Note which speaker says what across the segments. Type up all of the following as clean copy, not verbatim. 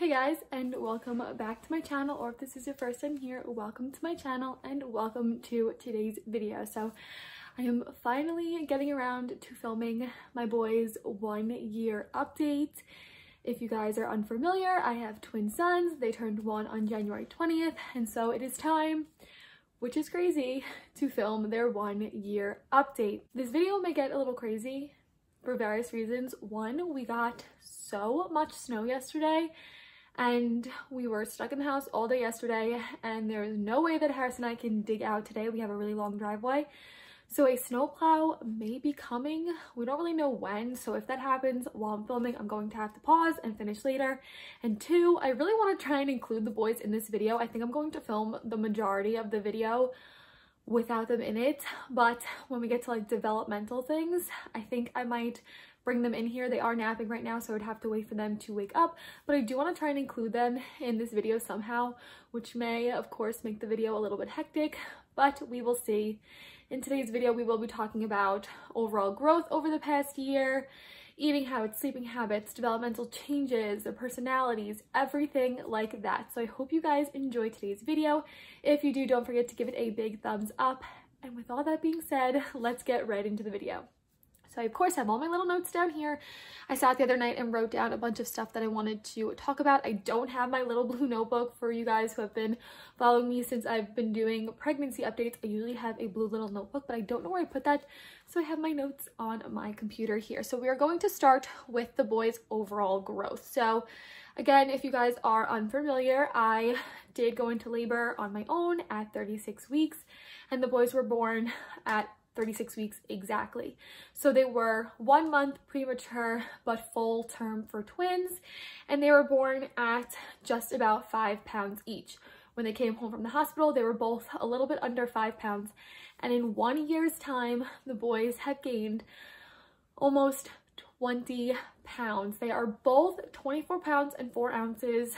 Speaker 1: Hey guys, and welcome back to my channel, or if this is your first time here, welcome to my channel and welcome to today's video. So I am finally getting around to filming my boys' 1 year update. If you guys are unfamiliar, I have twin sons. They turned 1 on January 20th, and so it is time, which is crazy, to film their 1 year update. This video may get a little crazy for various reasons. One, we got so much snow yesterday and we were stuck in the house all day yesterday, and there is no way that Harris and I can dig out today. We have a really long driveway, so a snowplow may be coming. We don't really know when, so if that happens while I'm filming, I'm going to have to pause and finish later. And two, I really want to try and include the boys in this video. I think I'm going to film the majority of the video without them in it, but when we get to like developmental things, I think I might bring them in here. They are napping right now, so I'd have to wait for them to wake up, but I do want to try and include them in this video somehow, which may of course make the video a little bit hectic, but we will see. In today's video, we will be talking about overall growth over the past year, eating habits, sleeping habits, developmental changes, their personalities, everything like that. So I hope you guys enjoy today's video. If you do, don't forget to give it a big thumbs up. And with all that being said, let's get right into the video. So I of course have all my little notes down here. I sat the other night and wrote down a bunch of stuff that I wanted to talk about. I don't have my little blue notebook. For you guys who have been following me since I've been doing pregnancy updates, I usually have a blue little notebook, but I don't know where I put that. So I have my notes on my computer here. So we are going to start with the boys' overall growth. So again, if you guys are unfamiliar, I did go into labor on my own at 36 weeks, and the boys were born at 36 weeks exactly. So they were 1 month premature but full term for twins, and they were born at just about 5 pounds each. When they came home from the hospital, they were both a little bit under 5 pounds, and in 1 year's time, the boys had gained almost 20 pounds. They are both 24 pounds and 4 ounces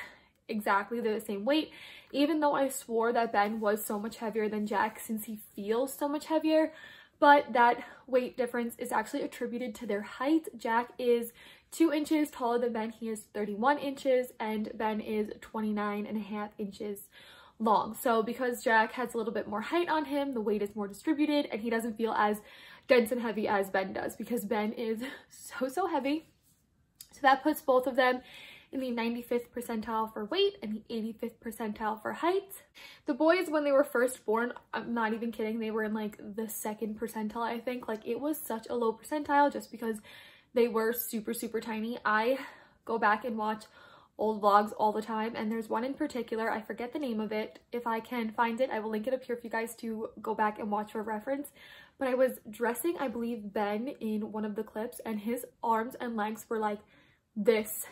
Speaker 1: exactly. They're the same weight, even though I swore that Ben was so much heavier than Jack since he feels so much heavier. But that weight difference is actually attributed to their height. Jack is 2 inches taller than Ben. He is 31 inches and Ben is 29.5 inches long. So because Jack has a little bit more height on him, the weight is more distributed and he doesn't feel as dense and heavy as Ben does, because Ben is so heavy. So that puts both of them in the 95th percentile for weight and the 85th percentile for height. The boys, when they were first born, I'm not even kidding, they were in like the 2nd percentile, I think. Like, it was such a low percentile just because they were super tiny. I go back and watch old vlogs all the time, and there's one in particular, I forget the name of it. If I can find it, I will link it up here for you guys to go back and watch for reference. But I was dressing, I believe, Ben in one of the clips, and his arms and legs were like this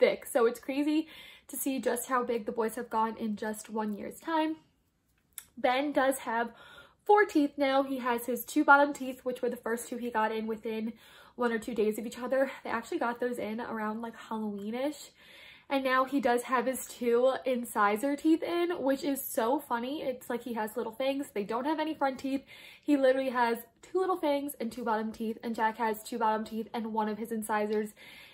Speaker 1: thick. So it's crazy to see just how big the boys have gone in just 1 year's time. Ben does have 4 teeth now. He has his 2 bottom teeth, which were the first 2 he got in within 1 or 2 days of each other. They actually got those in around like Halloween-ish. And now he does have his 2 incisor teeth in, which is so funny. It's like he has little fangs. They don't have any front teeth. He literally has 2 little fangs and 2 bottom teeth, and Jack has 2 bottom teeth and 1 of his incisors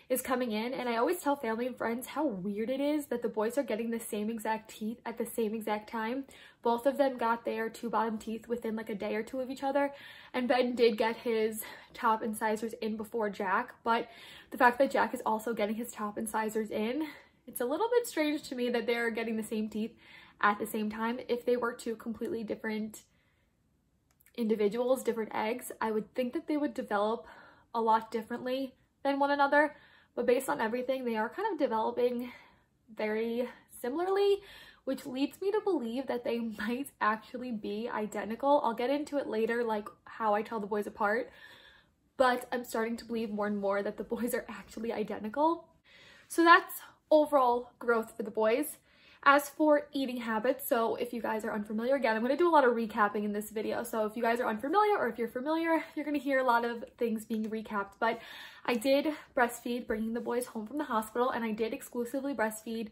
Speaker 1: is coming in. And I always tell family and friends how weird it is that the boys are getting the same exact teeth at the same exact time. Both of them got their 2 bottom teeth within like a day or 2 of each other, and Ben did get his top incisors in before Jack. But the fact that Jack is also getting his top incisors in, it's a little bit strange to me that they're getting the same teeth at the same time. If they were 2 completely different individuals, different eggs, I would think that they would develop a lot differently than one another. But based on everything, they are kind of developing very similarly, which leads me to believe that they might actually be identical. I'll get into it later, like how I tell the boys apart, but I'm starting to believe more and more that the boys are actually identical. So that's overall growth for the boys. As for eating habits, so if you guys are unfamiliar, again, I'm going to do a lot of recapping in this video. So if you guys are unfamiliar, or if you're familiar, you're going to hear a lot of things being recapped. But I did breastfeed bringing the boys home from the hospital, and I did exclusively breastfeed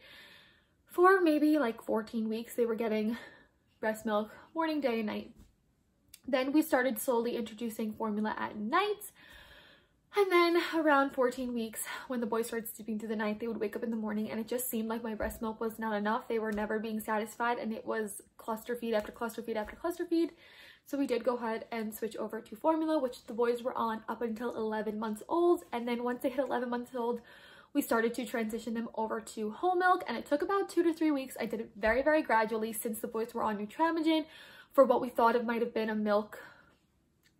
Speaker 1: for maybe like 14 weeks. They were getting breast milk morning, day, and night. Then we started slowly introducing formula at night. And then around 14 weeks, when the boys started sleeping through the night, they would wake up in the morning and it just seemed like my breast milk was not enough. They were never being satisfied and it was cluster feed after cluster feed after cluster feed. So we did go ahead and switch over to formula, which the boys were on up until 11 months old. And then once they hit 11 months old, we started to transition them over to whole milk, and it took about 2 to 3 weeks. I did it very, very gradually since the boys were on Nutramigen for what we thought it might have been a milk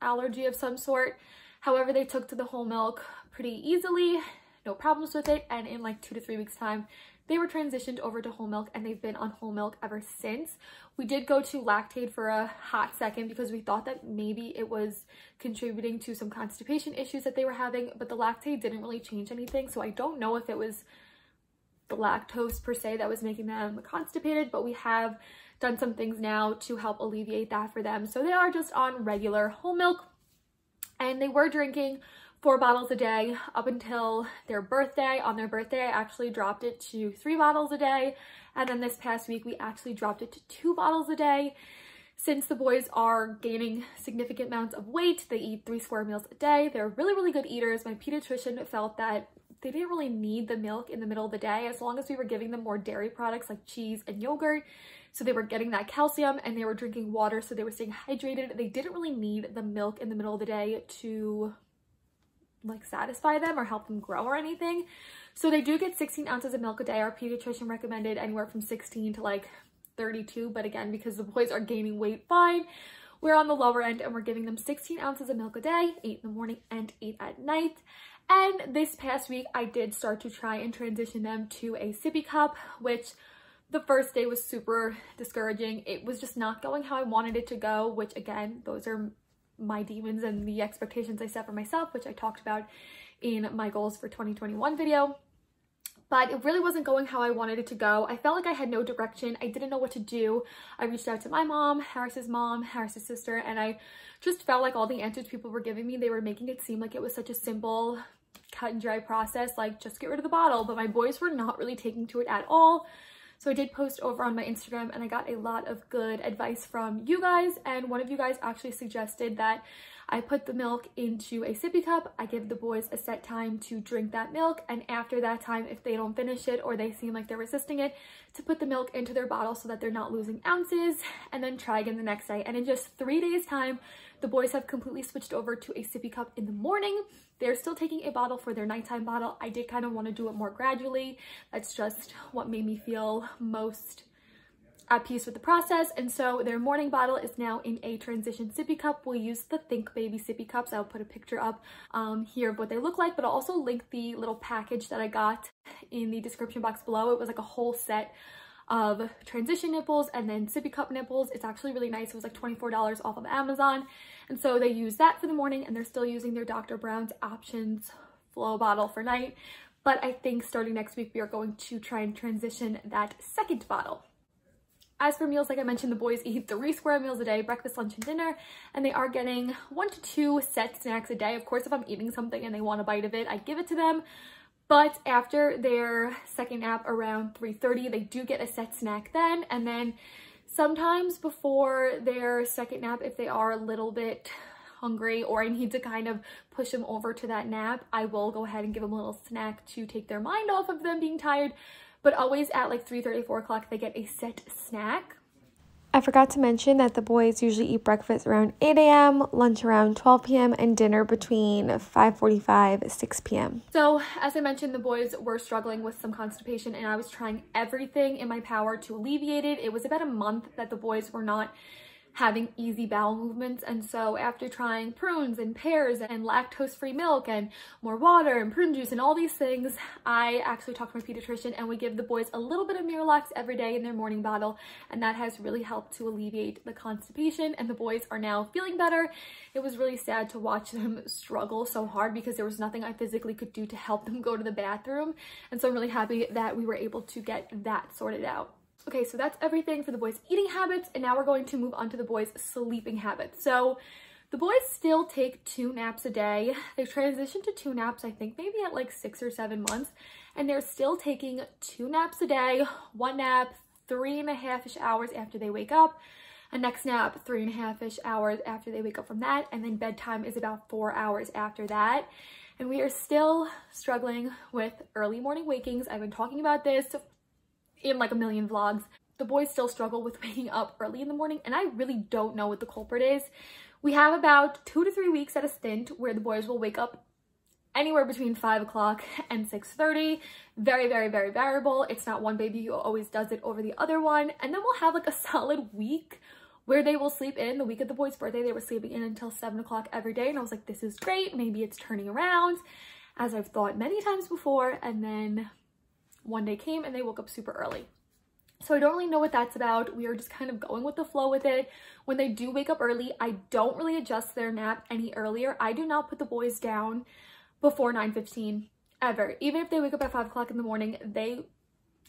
Speaker 1: allergy of some sort. However, they took to the whole milk pretty easily, no problems with it, and in like 2 to 3 weeks time, they were transitioned over to whole milk and they've been on whole milk ever since. We did go to Lactaid for a hot second because we thought that maybe it was contributing to some constipation issues that they were having, but the Lactaid didn't really change anything. So I don't know if it was the lactose per se that was making them constipated, but we have done some things now to help alleviate that for them. So they are just on regular whole milk, and they were drinking 4 bottles a day up until their birthday. On their birthday, I actually dropped it to 3 bottles a day. And then this past week, we actually dropped it to 2 bottles a day. Since the boys are gaining significant amounts of weight, they eat 3 square meals a day. They're really, really good eaters. My pediatrician felt that they didn't really need the milk in the middle of the day as long as we were giving them more dairy products like cheese and yogurt. So they were getting that calcium and they were drinking water, so they were staying hydrated. They didn't really need the milk in the middle of the day to like satisfy them or help them grow or anything. So they do get 16 ounces of milk a day. Our pediatrician recommended anywhere from 16 to like 32, but again, because the boys are gaining weight fine, we're on the lower end and we're giving them 16 ounces of milk a day, 8 in the morning and 8 at night. And this past week, I did start to try and transition them to a sippy cup, which the first day was super discouraging. It was just not going how I wanted it to go, which again, those are my demons and the expectations I set for myself, which I talked about in my goals for 2021 video. But it really wasn't going how I wanted it to go. I felt like I had no direction. I didn't know what to do. I reached out to my mom, Harris's sister, and I just felt like all the answers people were giving me, they were making it seem like it was such a simple, cut and dry process, like just get rid of the bottle. But my boys were not really taking to it at all. So I did post over on my Instagram and I got a lot of good advice from you guys. And one of you guys actually suggested that I put the milk into a sippy cup. I give the boys a set time to drink that milk. And after that time, if they don't finish it or they seem like they're resisting it, to put the milk into their bottle so that they're not losing ounces, and then try again the next day. And in just 3 days time, the boys have completely switched over to a sippy cup in the morning. They're still taking a bottle for their nighttime bottle. I did kind of want to do it more gradually. That's just what made me feel most at peace with the process. And so their morning bottle is now in a transition sippy cup. We'll use the Think Baby sippy cups. I'll put a picture up here of what they look like, but I'll also link the little package that I got in the description box below. It was like a whole set of transition nipples and then sippy cup nipples. It's actually really nice. It was like $24 off of Amazon. And so they use that for the morning, and they're still using their Dr. Brown's Options Flow bottle for night. But I think starting next week, we are going to try and transition that second bottle. As for meals, like I mentioned, the boys eat 3 square meals a day, breakfast, lunch, and dinner, and they are getting 1 to 2 set snacks a day. Of course, if I'm eating something and they want a bite of it, I give it to them. But after their second nap around 3:30, they do get a set snack then. And then sometimes before their second nap, if they are a little bit hungry or I need to kind of push them over to that nap, I will go ahead and give them a little snack to take their mind off of them being tired. But always at like 3:30, 4 o'clock, they get a set snack. I forgot to mention that the boys usually eat breakfast around 8 a.m., lunch around 12 p.m., and dinner between 5:45, 6 p.m. So as I mentioned, the boys were struggling with some constipation and I was trying everything in my power to alleviate it. It was about a month that the boys were not having easy bowel movements, and so after trying prunes and pears and lactose-free milk and more water and prune juice and all these things, I actually talked to my pediatrician and we give the boys a little bit of Miralax every day in their morning bottle, and that has really helped to alleviate the constipation, and the boys are now feeling better. It was really sad to watch them struggle so hard because there was nothing I physically could do to help them go to the bathroom, and so I'm really happy that we were able to get that sorted out. Okay, so that's everything for the boys' eating habits, and now we're going to move on to the boys' sleeping habits. So the boys still take 2 naps a day. They've transitioned to 2 naps, I think maybe at like 6 or 7 months, and they're still taking 2 naps a day, 1 nap, 3.5-ish hours after they wake up, a next nap, 3.5-ish hours after they wake up from that, and then bedtime is about 4 hours after that. and we are still struggling with early morning wakings. I've been talking about this in like a million vlogs. The boys still struggle with waking up early in the morning, and I really don't know what the culprit is. We have about 2 to 3 weeks at a stint where the boys will wake up anywhere between 5 o'clock and 6:30. Very, very, very variable. It's not one baby who always does it over the other one. And then we'll have like a solid week where they will sleep in. The week of the boy's birthday, they were sleeping in until 7 o'clock every day. And I was like, this is great. Maybe it's turning around, as I've thought many times before. And then one day came and they woke up super early. So I don't really know what that's about. We are just kind of going with the flow with it. When they do wake up early, I don't really adjust their nap any earlier. I do not put the boys down before 9:15 ever. Even if they wake up at 5 o'clock in the morning, they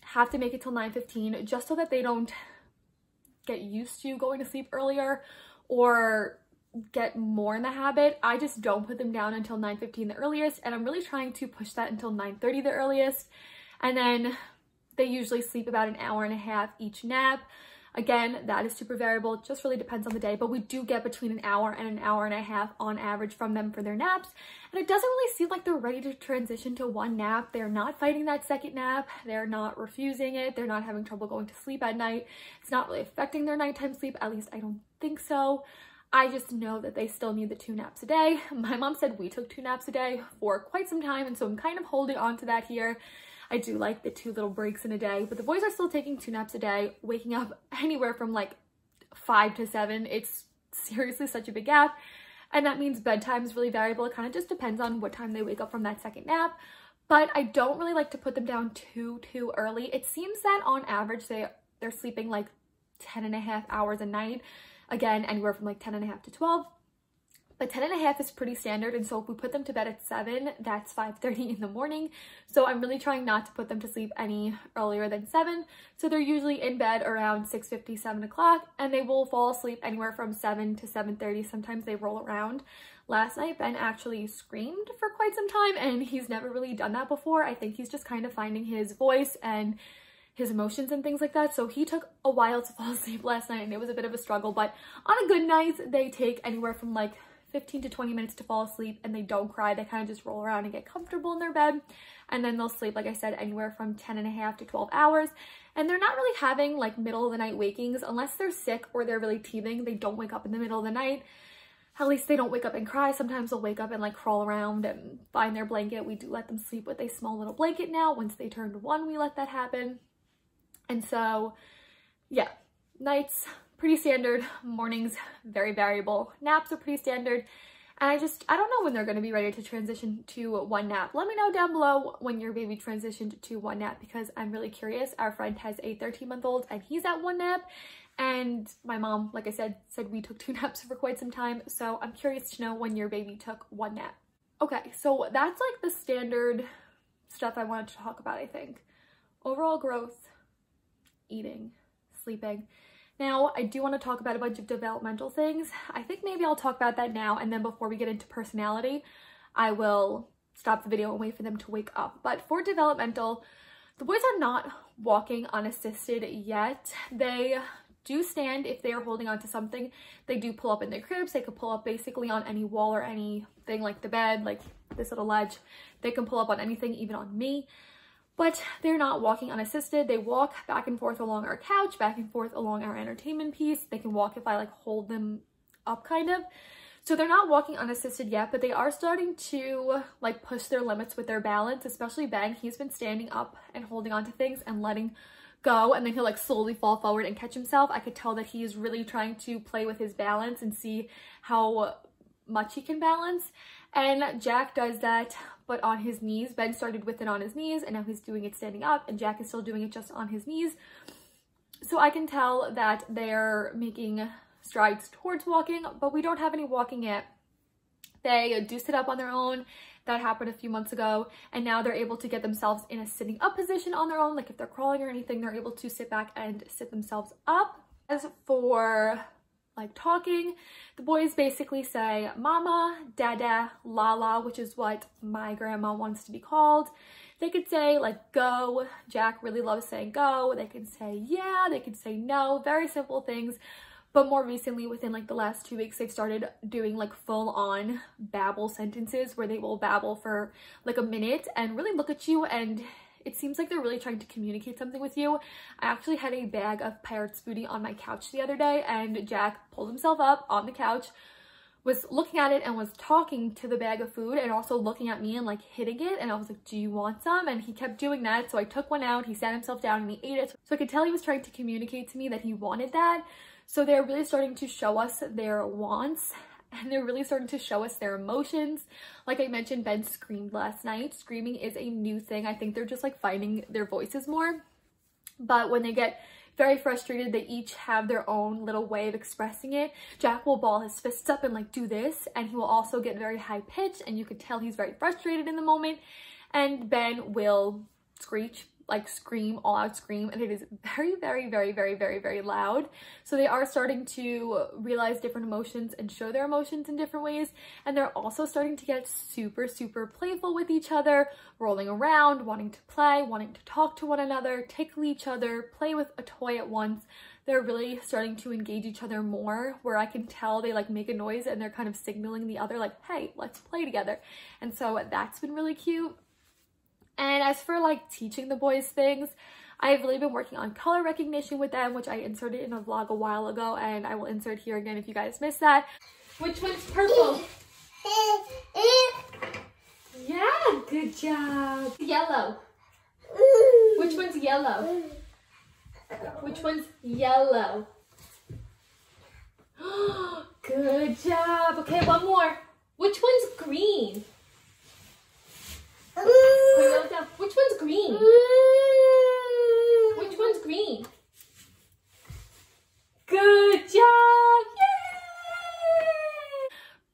Speaker 1: have to make it till 9:15 just so that they don't get used to going to sleep earlier or get more in the habit. I just don't put them down until 9:15 the earliest, and I'm really trying to push that until 9:30 the earliest. And then they usually sleep about an hour and a half each nap. Again, that is super variable. It just really depends on the day, but we do get between an hour and a half on average from them for their naps. And it doesn't really seem like they're ready to transition to one nap. They're not fighting that second nap. They're not refusing it. They're not having trouble going to sleep at night. It's not really affecting their nighttime sleep. At least I don't think so. I just know that they still need the 2 naps a day. My mom said we took 2 naps a day for quite some time, and so I'm kind of holding on to that here. I do like the 2 little breaks in a day, but the boys are still taking 2 naps a day, waking up anywhere from like 5 to 7. It's seriously such a big gap. And that means bedtime is really variable. It kind of just depends on what time they wake up from that second nap. But I don't really like to put them down too early. It seems that on average, they're sleeping like 10 and a half hours a night. Again, anywhere from like 10 and a half to 12. But 10 and a half is pretty standard, and so if we put them to bed at 7, that's 5:30 in the morning. So I'm really trying not to put them to sleep any earlier than 7. So they're usually in bed around 6:50, 7 o'clock, and they will fall asleep anywhere from 7 to 7:30. Sometimes they roll around. Last night, Ben actually screamed for quite some time, and he's never really done that before. I think he's just kind of finding his voice and his emotions and things like that. So he took a while to fall asleep last night, and it was a bit of a struggle. But on a good night, they take anywhere from like 15 to 20 minutes to fall asleep, and they don't cry. They kind of just roll around and get comfortable in their bed, and then they'll sleep, like I said, anywhere from 10 and a half to 12 hours. And they're not really having like middle of the night wakings unless they're sick or they're really teething. They don't wake up in the middle of the night. At least they don't wake up and cry. Sometimes they'll wake up and like crawl around and find their blanket. We do let them sleep with a small little blanket now. Once they turn 1, we let that happen. And so yeah, nights pretty standard, mornings very variable, naps are pretty standard. And I don't know when they're going to be ready to transition to 1 nap. Let me know down below when your baby transitioned to 1 nap, because I'm really curious. Our friend has a 13-month-old and he's at 1 nap, and my mom, like I said we took 2 naps for quite some time. So I'm curious to know when your baby took 1 nap. Okay, so that's like the standard stuff I wanted to talk about. I think overall growth, eating, sleeping. Now, I do want to talk about a bunch of developmental things. I think maybe I'll talk about that now, and then before we get into personality, I will stop the video and wait for them to wake up. But for developmental, the boys are not walking unassisted yet. They do stand if they are holding on to something. They do pull up in their cribs. They could pull up basically on any wall or anything, like the bed, like this little ledge. They can pull up on anything, even on me. But they're not walking unassisted. They walk back and forth along our couch, back and forth along our entertainment piece. They can walk if I like hold them up kind of. So they're not walking unassisted yet, but they are starting to like push their limits with their balance, especially Ben. He's been standing up and holding on to things and letting go, and then he'll like slowly fall forward and catch himself. I could tell that he is really trying to play with his balance and see how much he can balance. And Jack does that, but on his knees. Ben started with it on his knees, and now he's doing it standing up, and Jack is still doing it just on his knees. So I can tell that they're making strides towards walking, but we don't have any walking yet. They do sit up on their own. That happened a few months ago, and now they're able to get themselves in a sitting up position on their own. Like if they're crawling or anything, they're able to sit back and sit themselves up. As for like talking, the boys basically say mama, dada, lala, which is what my grandma wants to be called. They could say like go. Jack really loves saying go. They can say yeah, they can say no, very simple things. But more recently, within like the last 2 weeks, they've started doing like full on babble sentences where they will babble for like a minute and really look at you, and it seems like they're really trying to communicate something with you. I actually had a bag of Pirate's Booty on my couch the other day, and Jack pulled himself up on the couch, was looking at it and was talking to the bag of food and also looking at me and like hitting it, and I was like, do you want some? And he kept doing that, so I took one out, he sat himself down and he ate it. So I could tell he was trying to communicate to me that he wanted that. So they're really starting to show us their wants, and they're really starting to show us their emotions. Like I mentioned, Ben screamed last night. Screaming is a new thing. I think they're just like finding their voices more. But when they get very frustrated, they each have their own little way of expressing it. Jack will ball his fists up and like do this, and he will also get very high pitched, and you could tell he's very frustrated in the moment. And Ben will screech, like scream, all out scream, and it is very, very, very, very, very, very loud. So they are starting to realize different emotions and show their emotions in different ways, and they're also starting to get super, super playful with each other, rolling around, wanting to play, wanting to talk to one another, tickle each other, play with a toy at once. They're really starting to engage each other more, where I can tell they like make a noise and they're kind of signaling the other like, hey, let's play together. And so that's been really cute. And as for like teaching the boys things, I've really been working on color recognition with them, which I inserted in a vlog a while ago, and I will insert here again if you guys missed that. Which one's purple? Yeah, good job. Yellow. Which one's yellow? Which one's yellow? Good job. Okay, one more. Which one's green? Which one's green? Which one's green? Good job! Yay!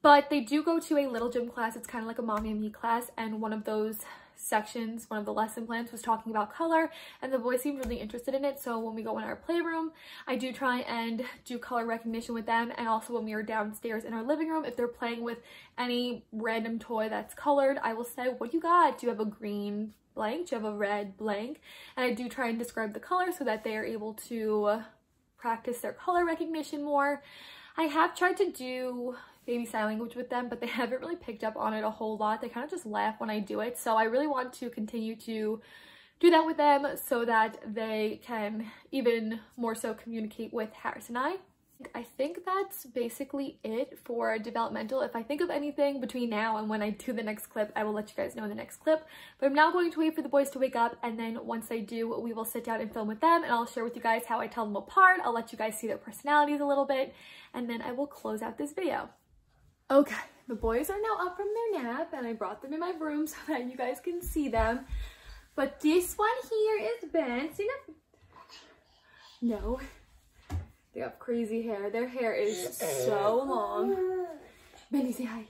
Speaker 1: But they do go to a little gym class. It's kind of like a mommy and me class, and one of those sections, one of the lesson plans was talking about color, and the boys seemed really interested in it. So when we go in our playroom, I do try and do color recognition with them, and also when we are downstairs in our living room, if they're playing with any random toy that's colored, I will say, what do you got? Do you have a green blank? Do you have a red blank? And I do try and describe the color so that they are able to practice their color recognition more. I have tried to do baby sign language with them, but they haven't really picked up on it a whole lot. They kind of just laugh when I do it. So I really want to continue to do that with them so that they can even more so communicate with Harris and I think that's basically it for developmental. If I think of anything between now and when I do the next clip, I will let you guys know in the next clip. But I'm now going to wait for the boys to wake up, and then once they do, we will sit down and film with them, and I'll share with you guys how I tell them apart. I'll let you guys see their personalities a little bit, and then I will close out this video. Okay, the boys are now up from their nap, and I brought them in my room so that you guys can see them. But this one here is Ben. See that? No. They have crazy hair. Their hair is so long. Benny, say hi.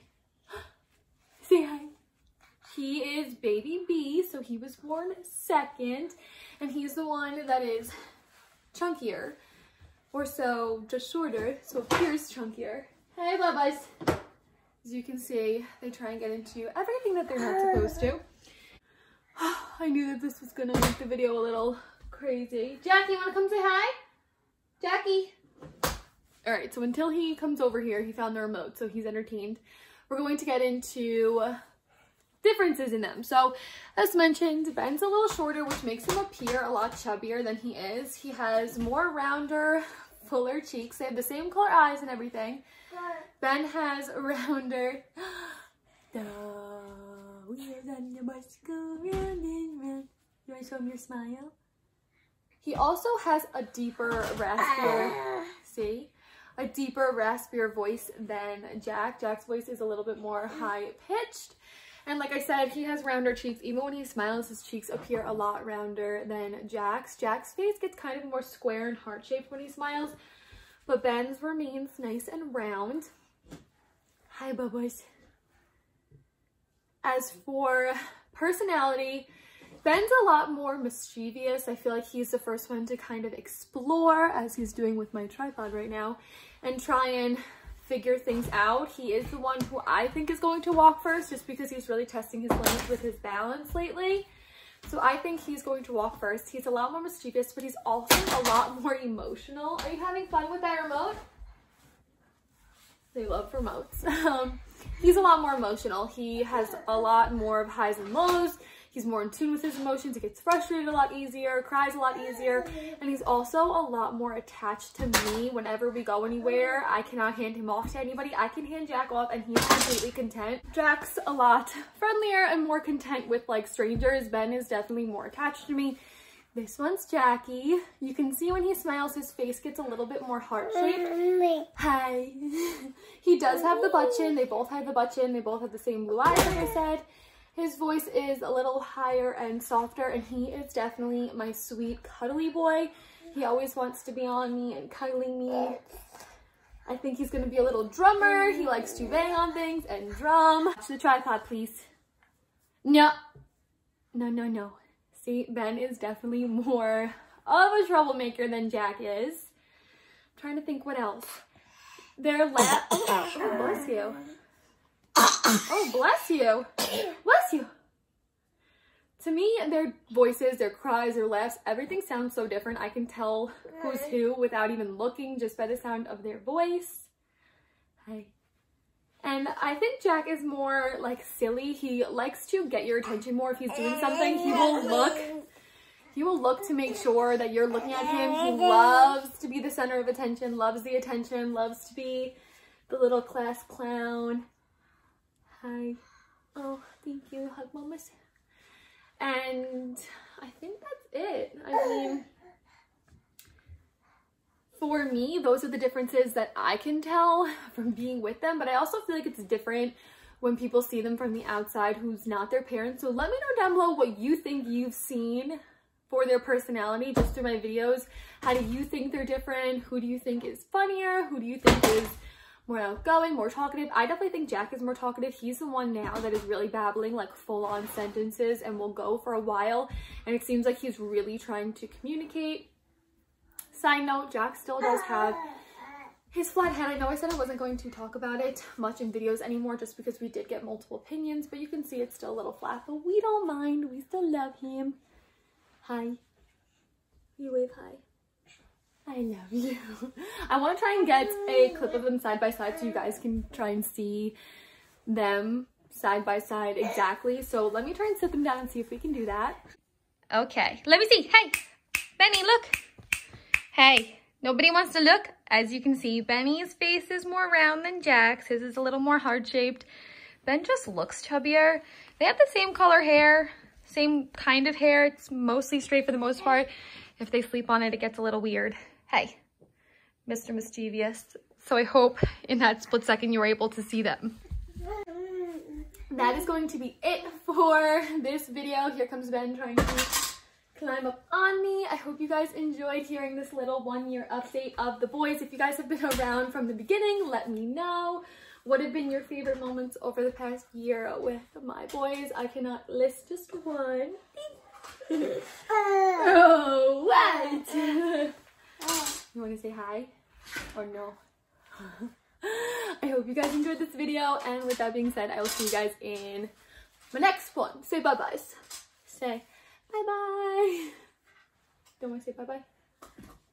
Speaker 1: Say hi. He is baby B, so he was born second, and he's the one that is chunkier, or so just shorter, so appears chunkier. Hey, Bubba's. As you can see, they try and get into everything that they're not supposed to. I knew that this was gonna make the video a little crazy. Jackie, wanna come say hi? Jackie. All right, so until he comes over here, he found the remote, so he's entertained. We're going to get into differences in them. So as mentioned, Ben's a little shorter, which makes him appear a lot chubbier than he is. He has more rounder, fuller cheeks. They have the same color eyes and everything. Ben has a rounder. You want to show him your smile? He also has a deeper, raspier, see? A deeper, raspier voice than Jack. Jack's voice is a little bit more high-pitched. And like I said, he has rounder cheeks. Even when he smiles, his cheeks appear a lot rounder than Jack's. Jack's face gets kind of more square and heart-shaped when he smiles, but Ben's remains nice and round. Hi, Bubba's. As for personality, Ben's a lot more mischievous. I feel like he's the first one to kind of explore, as he's doing with my tripod right now, and try and figure things out. He is the one who I think is going to walk first, just because he's really testing his limits with his balance lately. So I think he's going to walk first. He's a lot more mischievous, but he's also a lot more emotional. Are you having fun with that remote? They love remotes. He's a lot more emotional. He has a lot more of highs and lows. He's more in tune with his emotions. He gets frustrated a lot easier, cries a lot easier, and he's also a lot more attached to me. Whenever we go anywhere, I cannot hand him off to anybody. I can hand Jack off and he's completely content. Jack's a lot friendlier and more content with like strangers. Ben is definitely more attached to me. This one's Jackie. You can see when he smiles, his face gets a little bit more heart-shaped. Hi. He does have the butt chin. They both have the butt chin. They both have the same blue eyes, like I said. His voice is a little higher and softer, and he is definitely my sweet, cuddly boy. He always wants to be on me and cuddling me. I think he's going to be a little drummer. He likes to bang on things and drum. Watch the tripod, please. No. No, no, no. See, Ben is definitely more of a troublemaker than Jack is. I'm trying to think what else. They're oh, bless you. Oh, bless you. Bless you. To me, their voices, their cries, their laughs, everything sounds so different. I can tell who's who without even looking, just by the sound of their voice. Hi. And I think Jack is more like silly. He likes to get your attention more. If he's doing something, he will look to make sure that you're looking at him. He loves to be the center of attention, loves the attention, loves to be the little class clown. Hi. Oh, thank you. Hug mamas. And I think that's it. I mean, for me, those are the differences that I can tell from being with them, but I also feel like it's different when people see them from the outside who's not their parents. So let me know down below what you think you've seen for their personality just through my videos. How do you think they're different? Who do you think is funnier? Who do you think is more outgoing, more talkative? I definitely think Jack is more talkative. He's the one now that is really babbling like full-on sentences and will go for a while, and it seems like he's really trying to communicate. Side note, Jack still does have his flat head. I know I said I wasn't going to talk about it much in videos anymore just because we did get multiple opinions, but you can see it's still a little flat, but we don't mind. We still love him. Hi. You wave hi. I love you. I want to try and get a clip of them side by side so you guys can try and see them side by side exactly. So let me try and sit them down and see if we can do that. Okay, let me see. Hey, Benny, look. Hey, nobody wants to look. As you can see, Benny's face is more round than Jack's. His is a little more heart-shaped. Ben just looks chubbier. They have the same color hair, same kind of hair. It's mostly straight for the most part. If they sleep on it, it gets a little weird. Hey, Mr. Mischievous. So I hope in that split second you were able to see them. That is going to be it for this video. Here comes Ben trying to climb up on me. I hope you guys enjoyed hearing this little 1-year update of the boys. If you guys have been around from the beginning, let me know. What have been your favorite moments over the past year with my boys? I cannot list just one. Oh, what? You want to say hi or no? I hope you guys enjoyed this video, and with that being said, I will see you guys in my next one. Say bye-byes. Say bye-bye. Don't want to say bye-bye?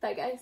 Speaker 1: Bye, guys.